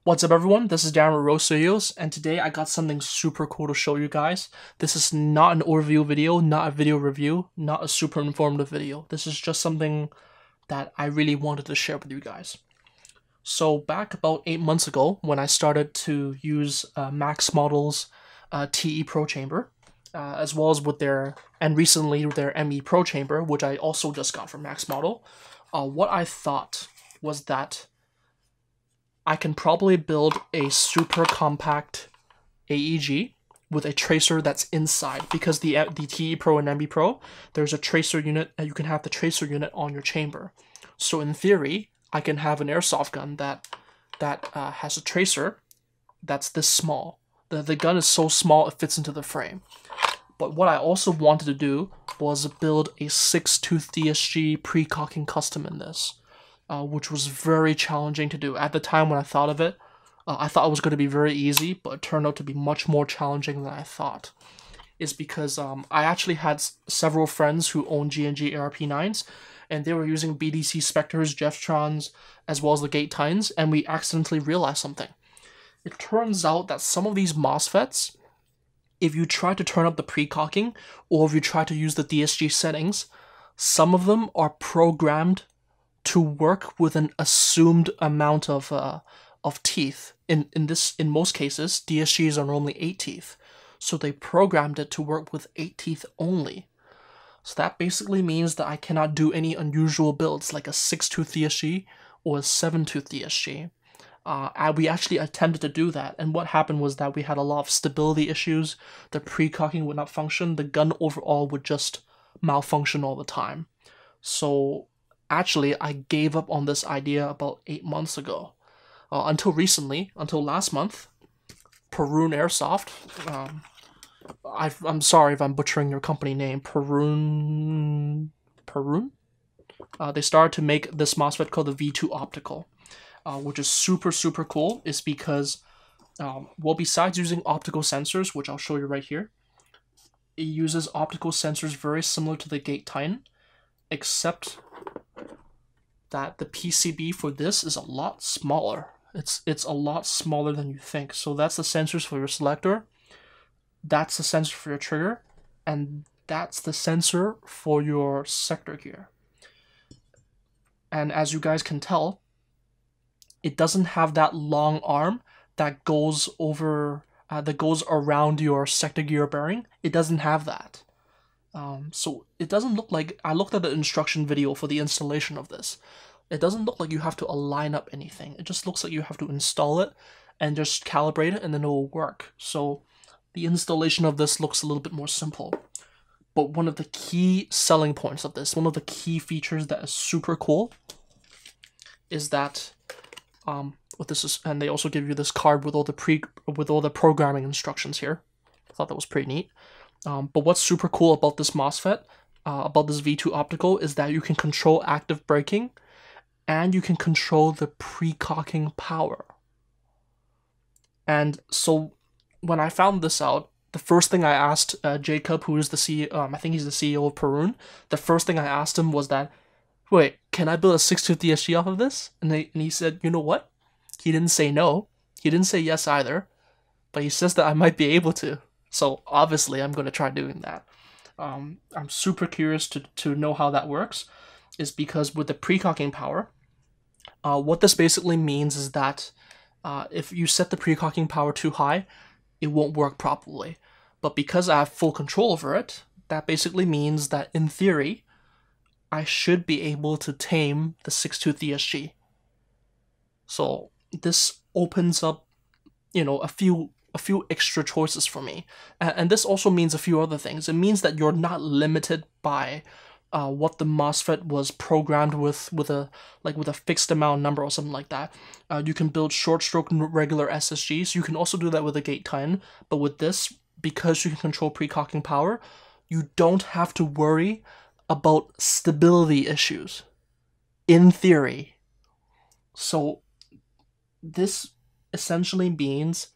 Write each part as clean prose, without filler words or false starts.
What's up everyone, this is Darren with Rose Studios, and today I got something super cool to show you guys. This is not an overview video, not a video review, not a super informative video. This is just something that I really wanted to share with you guys. So back about 8 months ago, when I started to use Max Model's TE Pro Chamber, as well as with and recently with their ME Pro Chamber, which I also just got from Max Model, what I thought was that I can probably build a super compact AEG with a tracer that's inside, because the TE Pro and MB Pro, there's a tracer unit, and you can have the tracer unit on your chamber. So in theory, I can have an airsoft gun that has a tracer that's this small. The gun is so small it fits into the frame. But what I also wanted to do was build a 6-tooth DSG pre-cocking custom in this. Which was very challenging to do. At the time when I thought of it, I thought it was going to be very easy, but it turned out to be much more challenging than I thought. Is because I actually had several friends who own G&G ARP9s, and they were using BDC Spectres, Jeftrons, as well as the Gate Tines, and we accidentally realized something. It turns out that some of these MOSFETs, if you try to turn up the pre-cocking, or if you try to use the DSG settings, some of them are programmed to work with an assumed amount of teeth. In most cases, DSGs are normally 8 teeth, so they programmed it to work with 8 teeth only. So that basically means that I cannot do any unusual builds like a 6-tooth DSG or a 7-tooth DSG. We actually attempted to do that, and what happened was that we had a lot of stability issues. The pre-cocking would not function. The gun overall would just malfunction all the time. So actually, I gave up on this idea about 8 months ago. Until recently, until last month, Perun Airsoft, I'm sorry if I'm butchering your company name, Perun? They started to make this MOSFET called the V2 Optical, which is super cool. Is because, well, besides using optical sensors, which I'll show you right here, it uses optical sensors very similar to the Gate Titan, except that the PCB for this is a lot smaller. It's a lot smaller than you think. So that's the sensors for your selector, that's the sensor for your trigger, and that's the sensor for your sector gear. And as you guys can tell, it doesn't have that long arm that goes over, that goes around your sector gear bearing. It doesn't have that. So it doesn't look like, I looked at the instruction video for the installation of this. It doesn't look like you have to align up anything. It just looks like you have to install it and just calibrate it, and then it will work. So the installation of this looks a little bit more simple. But one of the key selling points of this, one of the key features that is super cool, is that what this is, and they also give you this card with all the programming instructions here. I thought that was pretty neat. But what's super cool about this MOSFET, about this V2 Optical, is that you can control active braking, and you can control the pre-cocking power. And so when I found this out, the first thing I asked Jacob, who is the CEO, I think he's the CEO of Perun, the first thing I asked him was that, wait, can I build a 6-tooth DSG off of this? And he said, you know what? He didn't say no. He didn't say yes either. But he says that I might be able to. So obviously I'm going to try doing that. I'm super curious to know how that works, is because with the pre-cocking power, what this basically means is that if you set the pre-cocking power too high, it won't work properly. But because I have full control over it, that basically means that in theory, I should be able to tame the 6-tooth DSG. So this opens up, you know, a few extra choices for me, and this also means a few other things. It means that you're not limited by what the MOSFET was programmed with a fixed amount number or something like that. You can build short stroke regular SSGs. You can also do that with a Gate Titan, but with this, because you can control pre-cocking power, you don't have to worry about stability issues, in theory. So this essentially means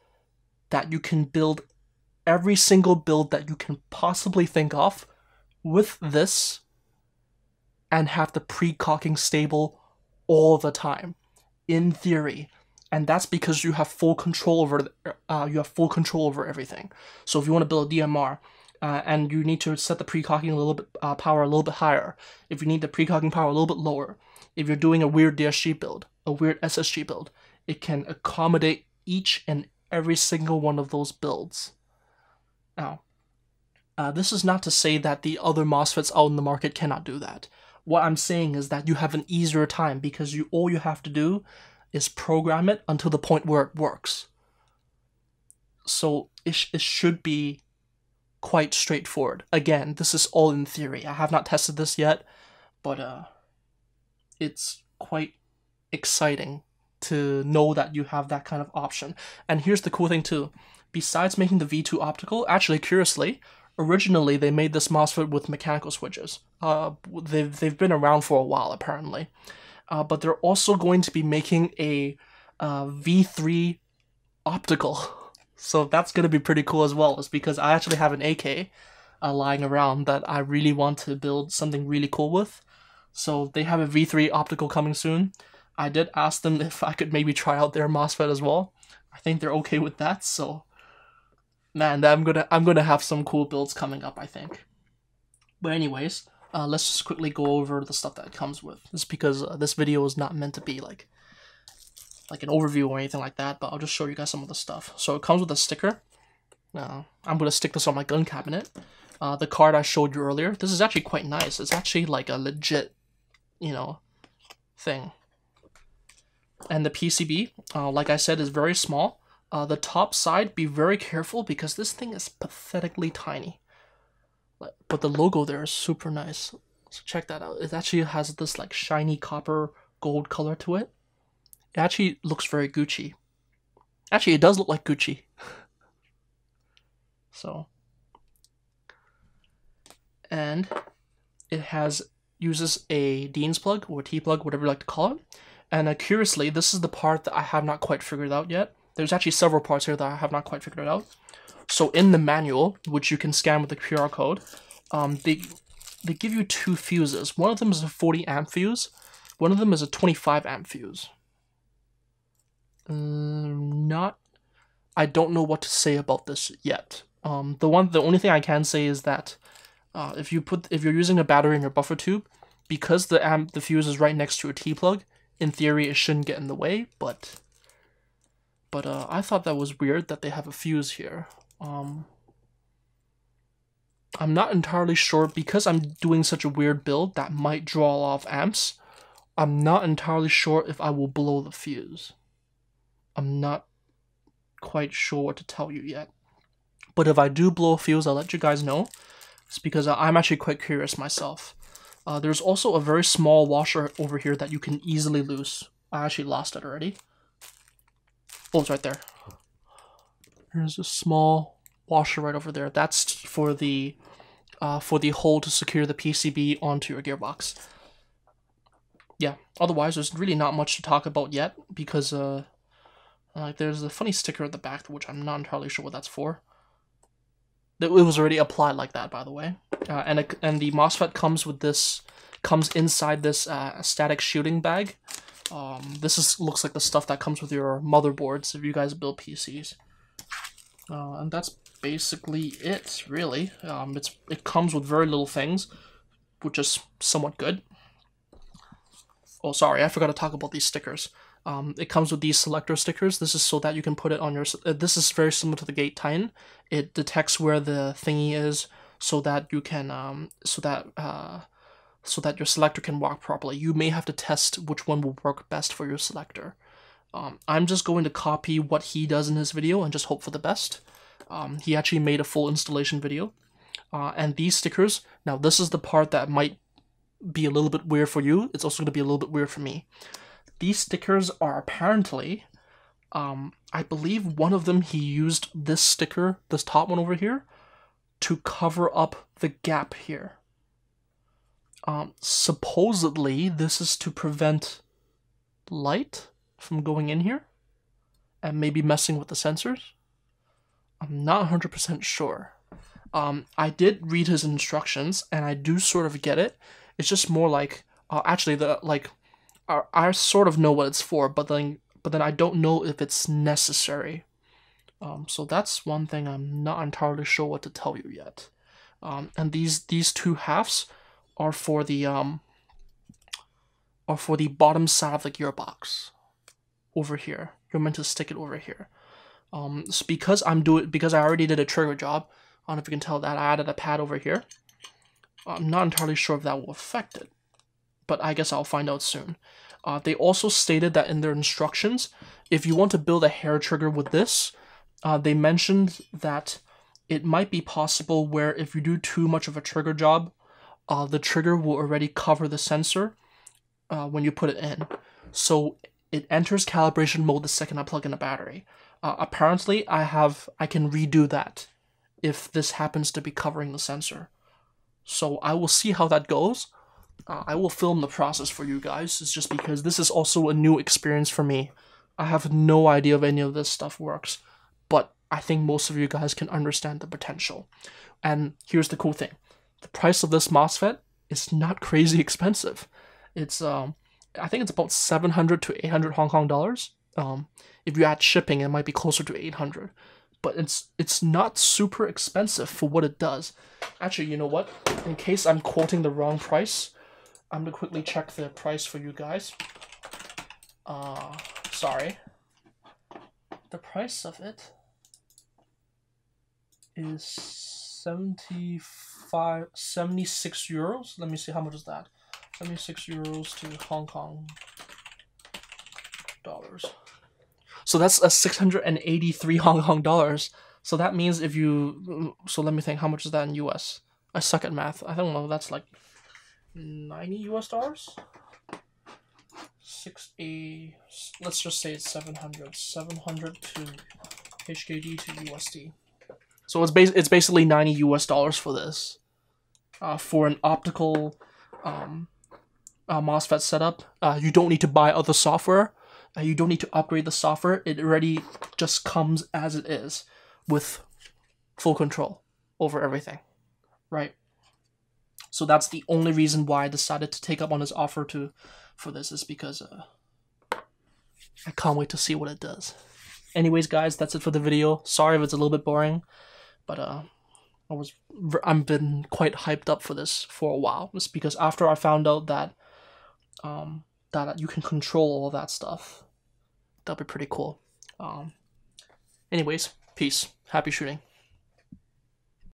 that you can build every single build that you can possibly think of with this and have the pre-cocking stable all the time. In theory, and that's because you have full control over everything. So if you want to build a DMR, and you need to set the precocking a little bit power a little bit higher, if you need the precocking power a little bit lower, if you're doing a weird DSG build, a weird SSG build, it can accommodate each and every single one of those builds. Now, this is not to say that the other MOSFETs out in the market cannot do that. What I'm saying is that you have an easier time because all you have to do is program it until the point where it works. So it should be quite straightforward. Again, this is all in theory. I have not tested this yet, but it's quite exciting to know that you have that kind of option. And here's the cool thing too. Besides making the V2 optical, actually curiously, originally they made this MOSFET with mechanical switches. They've been around for a while apparently. But they're also going to be making a V3 optical. So that's going to be pretty cool as well. It's because I actually have an AK lying around that I really want to build something really cool with. So they have a V3 optical coming soon. I did ask them if I could maybe try out their MOSFET as well. I think they're okay with that, so man, I'm gonna have some cool builds coming up, I think. But anyways, let's just quickly go over the stuff that it comes with. This is because this video is not meant to be like an overview or anything like that, but I'll just show you guys some of the stuff. So it comes with a sticker. I'm gonna stick this on my gun cabinet. The card I showed you earlier. This is actually quite nice. It's actually like a legit, thing. And the PCB, like I said, is very small. The top side, be very careful because this thing is pathetically tiny. But the logo there is super nice. So check that out. It actually has this like shiny copper gold color to it. It actually looks very Gucci. Actually, it does look like Gucci. So. And it uses a Dean's plug or T-plug, whatever you like to call it. And curiously, this is the part that I have not quite figured out yet. There's actually several parts here that I have not quite figured out. So in the manual, which you can scan with the QR code, they give you two fuses. One of them is a 40 amp fuse. One of them is a 25 amp fuse. I don't know what to say about this yet. The only thing I can say is that if you're using a battery in your buffer tube, because the fuse is right next to a T-plug, in theory it shouldn't get in the way, but I thought that was weird that they have a fuse here. I'm not entirely sure, because I'm doing such a weird build that might draw off amps. I'm not entirely sure if I will blow the fuse. I'm not quite sure what to tell you yet. But if I do blow a fuse, I'll let you guys know. It's because I'm actually quite curious myself. There's also a very small washer over here that you can easily lose. I actually lost it already. Oh, it's right there. There's a small washer right over there. That's for the hole to secure the PCB onto your gearbox. Yeah, otherwise there's really not much to talk about yet, because there's a funny sticker at the back, which I'm not entirely sure what that's for. It was already applied like that, by the way. And the MOSFET comes inside this static shooting bag. This looks like the stuff that comes with your motherboards if you guys build PCs. And that's basically it, really. It comes with very little things, which is somewhat good. Oh, sorry, I forgot to talk about these stickers. It comes with these selector stickers. This is so that you can put it on your... this is very similar to the Gate Titan. It detects where the thingy is so that you can... so that your selector can work properly. You may have to test which one will work best for your selector. I'm just going to copy what he does in his video and just hope for the best. He actually made a full installation video. And these stickers... Now, this is the part that might be a little bit weird for you. It's also going to be a little bit weird for me. These stickers are apparently, I believe one of them he used this sticker, this top one over here, to cover up the gap here. Supposedly this is to prevent light from going in here and maybe messing with the sensors. I'm not 100% sure. I did read his instructions and I do sort of get it. It's just more like, actually I sort of know what it's for, but but then I don't know if it's necessary. So that's one thing I'm not entirely sure what to tell you yet. And these two halves are for the bottom side of the gearbox. Over here, you're meant to stick it over here. So because I already did a trigger job. I don't know if you can tell that I added a pad over here. I'm not entirely sure if that will affect it, but I guess I'll find out soon. They also stated that in their instructions, if you want to build a hair trigger with this, they mentioned that it might be possible where if you do too much of a trigger job, the trigger will already cover the sensor when you put it in. So it enters calibration mode the second I plug in a battery. Apparently, I can redo that if this happens to be covering the sensor. So I will see how that goes. I will film the process for you guys. It's just because this is also a new experience for me. I have no idea if any of this stuff works, but I think most of you guys can understand the potential. And here's the cool thing. The price of this MOSFET is not crazy expensive. It's I think it's about 700 to 800 Hong Kong dollars. If you add shipping, it might be closer to 800. But it's not super expensive for what it does. Actually, you know what? In case I'm quoting the wrong price, I'm gonna quickly check the price for you guys. Sorry. The price of it is 76 euros. Let me see, how much is that? 76 euros to Hong Kong dollars. So that's a 683 Hong Kong dollars. So that means if you, so let me think, how much is that in US? I suck at math. I don't know, that's like 90 US dollars? Let's just say it's 700 to HKD to USD. So it's basically 90 US dollars for this. For an optical MOSFET setup. You don't need to buy other software. You don't need to upgrade the software. It already just comes as it is with full control over everything, right? So that's the only reason why I decided to take up on this offer for this, is because I can't wait to see what it does. Anyways, guys, that's it for the video. Sorry if it's a little bit boring, but I've been quite hyped up for this for a while. It's because after I found out that that you can control all that stuff, that'll be pretty cool. Anyways, peace. Happy shooting.